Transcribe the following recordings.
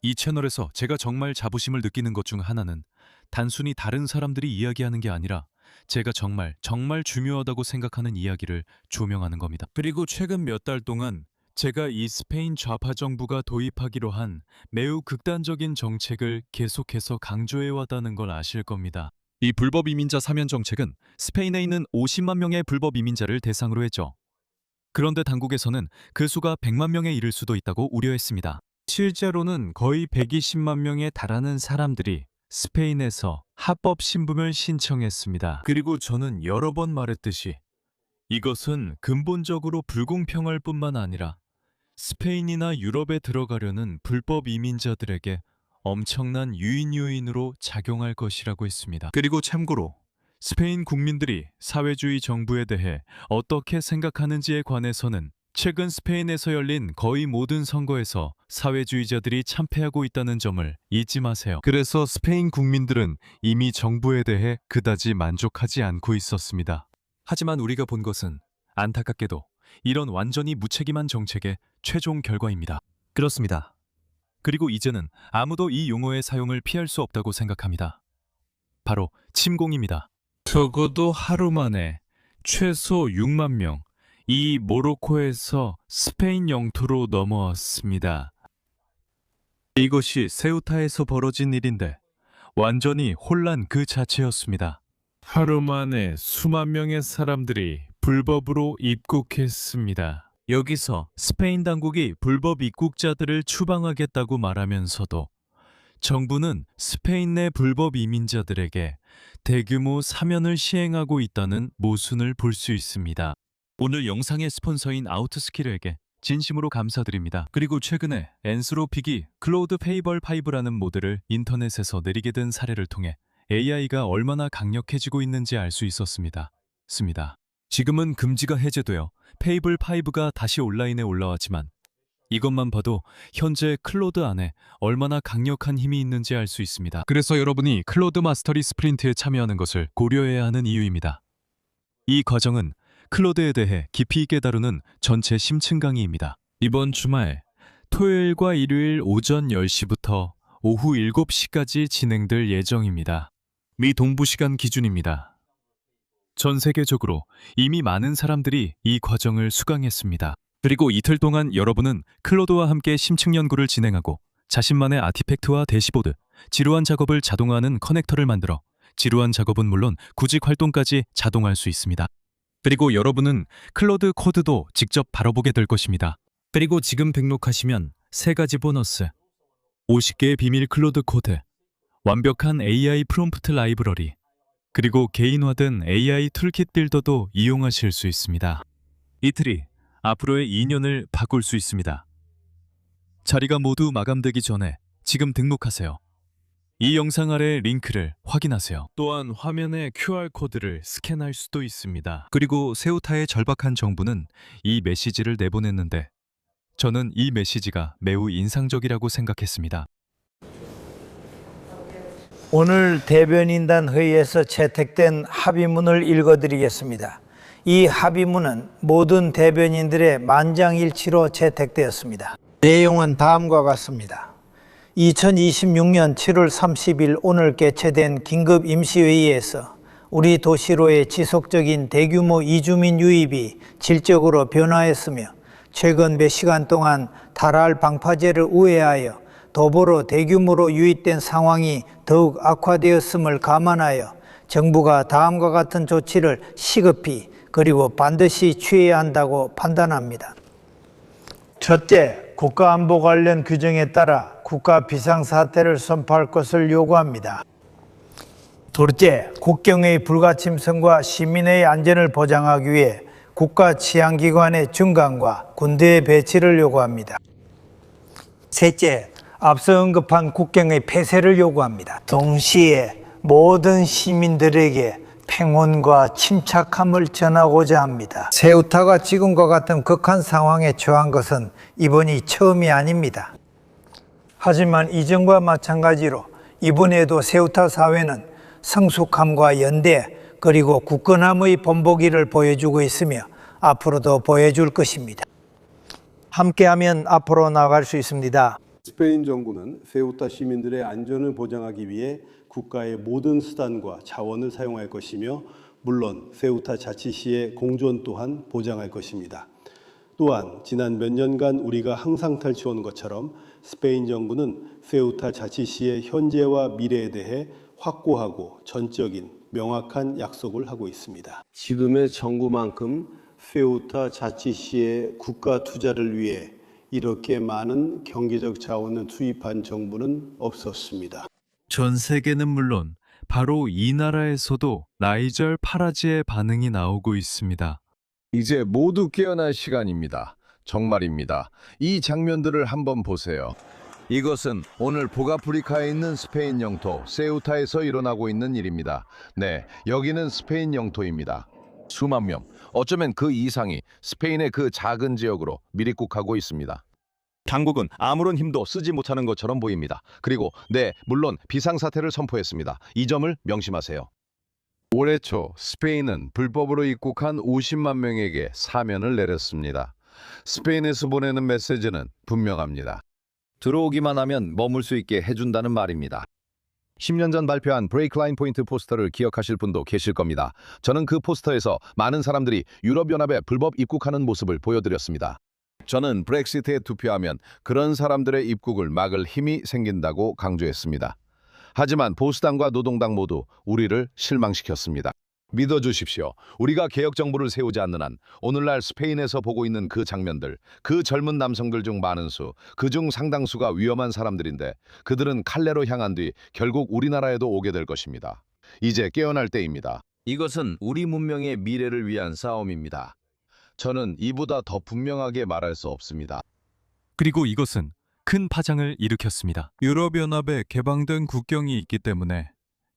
이 채널에서 제가 정말 자부심을 느끼는 것 중 하나는 단순히 다른 사람들이 이야기하는 게 아니라 제가 정말 중요하다고 생각하는 이야기를 조명하는 겁니다. 그리고 최근 몇 달 동안 제가 이 스페인 좌파 정부가 도입하기로 한 매우 극단적인 정책을 계속해서 강조해 왔다는 걸 아실 겁니다. 이 불법 이민자 사면 정책은 스페인에 있는 50만 명의 불법 이민자를 대상으로 했죠. 그런데 당국에서는 그 수가 100만 명에 이를 수도 있다고 우려했습니다. 실제로는 거의 120만 명에 달하는 사람들이 스페인에서 합법 신분을 신청했습니다. 그리고 저는 여러 번 말했듯이 이것은 근본적으로 불공평할 뿐만 아니라 스페인이나 유럽에 들어가려는 불법 이민자들에게 엄청난 유인 요인으로 작용할 것이라고 했습니다. 그리고 참고로 스페인 국민들이 사회주의 정부에 대해 어떻게 생각하는지에 관해서는 최근 스페인에서 열린 거의 모든 선거에서 사회주의자들이 참패하고 있다는 점을 잊지 마세요. 그래서 스페인 국민들은 이미 정부에 대해 그다지 만족하지 않고 있었습니다. 하지만 우리가 본 것은 안타깝게도 이런 완전히 무책임한 정책의 최종 결과입니다. 그렇습니다. 그리고 이제는 아무도 이 용어의 사용을 피할 수 없다고 생각합니다. 바로 침공입니다. 적어도 하루 만에 최소 6만 명, 이 모로코에서 스페인 영토로 넘어왔습니다. 이것이 세우타에서 벌어진 일인데 완전히 혼란 그 자체였습니다. 하루 만에 수만 명의 사람들이 불법으로 입국했습니다. 여기서 스페인 당국이 불법 입국자들을 추방하겠다고 말하면서도 정부는 스페인 내 불법 이민자들에게 대규모 사면을 시행하고 있다는 모순을 볼 수 있습니다. 오늘 영상의 스폰서인 아우트스킬에게 진심으로 감사드립니다. 그리고 최근에 엔스로픽이 클로우드 페이벌 5라는 모델을 인터넷에서 내리게 된 사례를 통해 AI가 얼마나 강력해지고 있는지 알 수 있었습니다. 지금은 금지가 해제되어 페이블 5가 다시 온라인에 올라왔지만 이것만 봐도 현재 클로드 안에 얼마나 강력한 힘이 있는지 알 수 있습니다. 그래서 여러분이 클로드 마스터리 스프린트에 참여하는 것을 고려해야 하는 이유입니다. 이 과정은 클로드에 대해 깊이 있게 다루는 전체 심층 강의입니다. 이번 주말 토요일과 일요일 오전 10시부터 오후 7시까지 진행될 예정입니다. 미 동부 시간 기준입니다. 전 세계적으로 이미 많은 사람들이 이 과정을 수강했습니다. 그리고 이틀 동안 여러분은 클로드와 함께 심층 연구를 진행하고 자신만의 아티팩트와 대시보드, 지루한 작업을 자동화하는 커넥터를 만들어 지루한 작업은 물론 구직 활동까지 자동화할 수 있습니다. 그리고 여러분은 클로드 코드도 직접 바라보게 될 것입니다. 그리고 지금 등록하시면 3가지 보너스, 50개의 비밀 클로드 코드, 완벽한 AI 프롬프트 라이브러리, 그리고 개인화된 AI 툴킷 빌더도 이용하실 수 있습니다. 이틀이 앞으로의 2년을 바꿀 수 있습니다. 자리가 모두 마감되기 전에 지금 등록하세요. 이 영상 아래 링크를 확인하세요. 또한 화면에 QR코드를 스캔할 수도 있습니다. 그리고 세우타의 절박한 정부는 이 메시지를 내보냈는데 저는 이 메시지가 매우 인상적이라고 생각했습니다. 오늘 대변인단 회의에서 채택된 합의문을 읽어드리겠습니다. 이 합의문은 모든 대변인들의 만장일치로 채택되었습니다. 내용은 다음과 같습니다. 2026년 7월 30일 오늘 개최된 긴급 임시회의에서 우리 도시로의 지속적인 대규모 이주민 유입이 질적으로 변화했으며 최근 몇 시간 동안 다랄 방파제를 우회하여 도보로 대규모로 유입된 상황이 더욱 악화되었음을 감안하여 정부가 다음과 같은 조치를 시급히 그리고 반드시 취해야 한다고 판단합니다. 첫째, 국가안보 관련 규정에 따라 국가 비상사태를 선포할 것을 요구합니다. 둘째, 국경의 불가침성과 시민의 안전을 보장하기 위해 국가 치안기관의 증강과 군대의 배치를 요구합니다. 셋째, 앞서 언급한 국경의 폐쇄를 요구합니다. 동시에 모든 시민들에게 평온과 침착함을 전하고자 합니다. 세우타가 지금과 같은 극한 상황에 처한 것은 이번이 처음이 아닙니다. 하지만 이전과 마찬가지로 이번에도 세우타 사회는 성숙함과 연대 그리고 굳건함의 본보기를 보여주고 있으며 앞으로도 보여줄 것입니다. 함께하면 앞으로 나아갈 수 있습니다. 스페인 정부는 세우타 시민들의 안전을 보장하기 위해 국가의 모든 수단과 자원을 사용할 것이며 물론 세우타 자치시의 공존 또한 보장할 것입니다. 또한 지난 몇 년간 우리가 항상 탈취해온 것처럼 스페인 정부는 세우타 자치시의 현재와 미래에 대해 확고하고 전적인 명확한 약속을 하고 있습니다. 지금의 정부만큼 세우타 자치시의 국가 투자를 위해 이렇게 많은 경제적 자원을 투입한 정부는 없었습니다. 전 세계는 물론 바로 이 나라에서도 나이절 파라지의 반응이 나오고 있습니다. 이제 모두 깨어날 시간입니다. 정말입니다. 이 장면들을 한번 보세요. 이것은 오늘 북아프리카에 있는 스페인 영토 세우타에서 일어나고 있는 일입니다. 네, 여기는 스페인 영토입니다. 수만 명, 어쩌면 그 이상이 스페인의 그 작은 지역으로 밀입국하고 있습니다. 당국은 아무런 힘도 쓰지 못하는 것처럼 보입니다. 그리고 네, 물론 비상사태를 선포했습니다. 이 점을 명심하세요. 올해 초 스페인은 불법으로 입국한 50만 명에게 사면을 내렸습니다. 스페인에서 보내는 메시지는 분명합니다. 들어오기만 하면 머물 수 있게 해준다는 말입니다. 10년 전 발표한 브레이크 라인 포인트 포스터를 기억하실 분도 계실 겁니다. 저는 그 포스터에서 많은 사람들이 유럽연합에 불법 입국하는 모습을 보여드렸습니다. 저는 브렉시트에 투표하면 그런 사람들의 입국을 막을 힘이 생긴다고 강조했습니다. 하지만 보수당과 노동당 모두 우리를 실망시켰습니다. 믿어주십시오. 우리가 개혁 정부를 세우지 않는 한 오늘날 스페인에서 보고 있는 그 장면들, 그 젊은 남성들 중 많은 수, 그중 상당수가 위험한 사람들인데 그들은 칼레로 향한 뒤 결국 우리나라에도 오게 될 것입니다. 이제 깨어날 때입니다. 이것은 우리 문명의 미래를 위한 싸움입니다. 저는 이보다 더 분명하게 말할 수 없습니다. 그리고 이것은 큰 파장을 일으켰습니다. 유럽연합에 개방된 국경이 있기 때문에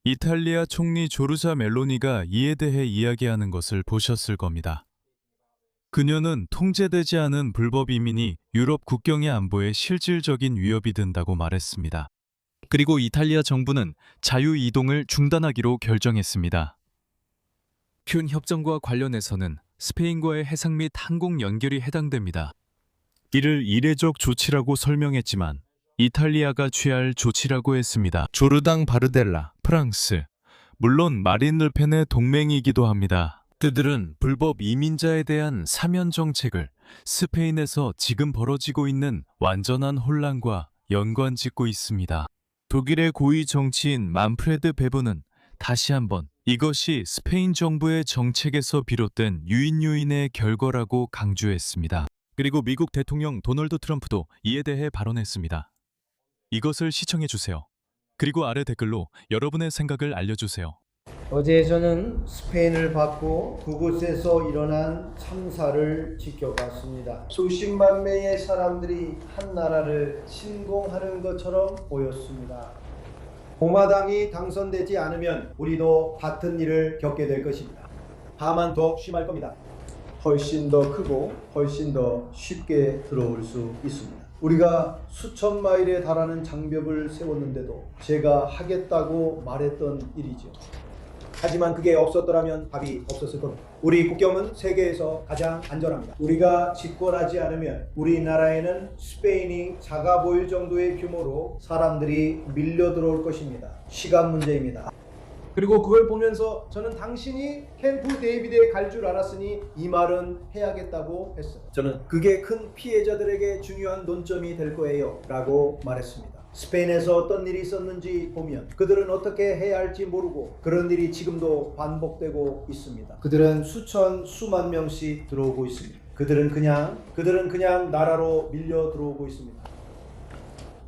이탈리아 총리 조르자 멜로니가 이에 대해 이야기하는 것을 보셨을 겁니다. 그녀는 통제되지 않은 불법 이민이 유럽 국경의 안보에 실질적인 위협이 된다고 말했습니다. 그리고 이탈리아 정부는 자유 이동을 중단하기로 결정했습니다. 큐 협정과 관련해서는 스페인과의 해상 및 항공 연결이 해당됩니다. 이를 이례적 조치라고 설명했지만 이탈리아가 취할 조치라고 했습니다. 조르당 바르델라, 프랑스, 물론 마린 르펜의 동맹이기도 합니다. 그들은 불법 이민자에 대한 사면 정책을 스페인에서 지금 벌어지고 있는 완전한 혼란과 연관짓고 있습니다. 독일의 고위 정치인 만프레드 베버는 다시 한번 이것이 스페인 정부의 정책에서 비롯된 유인의 결과라고 강조했습니다. 그리고 미국 대통령 도널드 트럼프도 이에 대해 발언했습니다. 이것을 시청해주세요. 그리고 아래 댓글로 여러분의 생각을 알려주세요. 어제 저는 스페인을 받고 그곳에서 일어난 참사를 지켜봤습니다. 수십만 명의 사람들이 한 나라를 침공하는 것처럼 보였습니다. 공화당이 당선되지 않으면 우리도 같은 일을 겪게 될 것입니다. 다만 더 심할 겁니다. 훨씬 더 크고 훨씬 더 쉽게 들어올 수 있습니다. 우리가 수천 마일에 달하는 장벽을 세웠는데도 제가 하겠다고 말했던 일이죠. 하지만 그게 없었더라면 답이 없었을 겁니다. 우리 국경은 세계에서 가장 안전합니다. 우리가 집권하지 않으면 우리나라에는 스페인이 작아 보일 정도의 규모로 사람들이 밀려 들어올 것입니다. 시간 문제입니다. 그리고 그걸 보면서 저는 당신이 캠프 데이비드에 갈 줄 알았으니 이 말은 해야겠다고 했어요. 저는 그게 큰 피해자들에게 중요한 논점이 될 거예요 라고 말했습니다. 스페인에서 어떤 일이 있었는지 보면 그들은 어떻게 해야 할지 모르고 그런 일이 지금도 반복되고 있습니다. 그들은 수만 명씩 들어오고 있습니다. 그들은 그냥 나라로 밀려 들어오고 있습니다.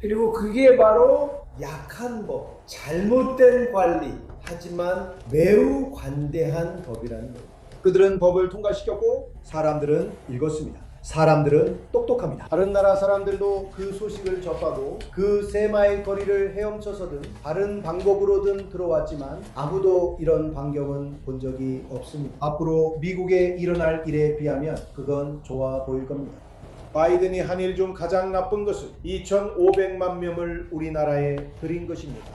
그리고 그게 바로 약한 법, 잘못된 관리, 하지만 매우 관대한 법이라는 거예요. 그들은 법을 통과시켰고 사람들은 읽었습니다. 사람들은 똑똑합니다. 다른 나라 사람들도 그 소식을 접하고 그 세마일 거리를 헤엄쳐서든 다른 방법으로든 들어왔지만 아무도 이런 광경은 본 적이 없습니다. 앞으로 미국에 일어날 일에 비하면 그건 좋아 보일 겁니다. 바이든이 한 일 중 가장 나쁜 것은 2,500만 명을 우리나라에 들인 것입니다.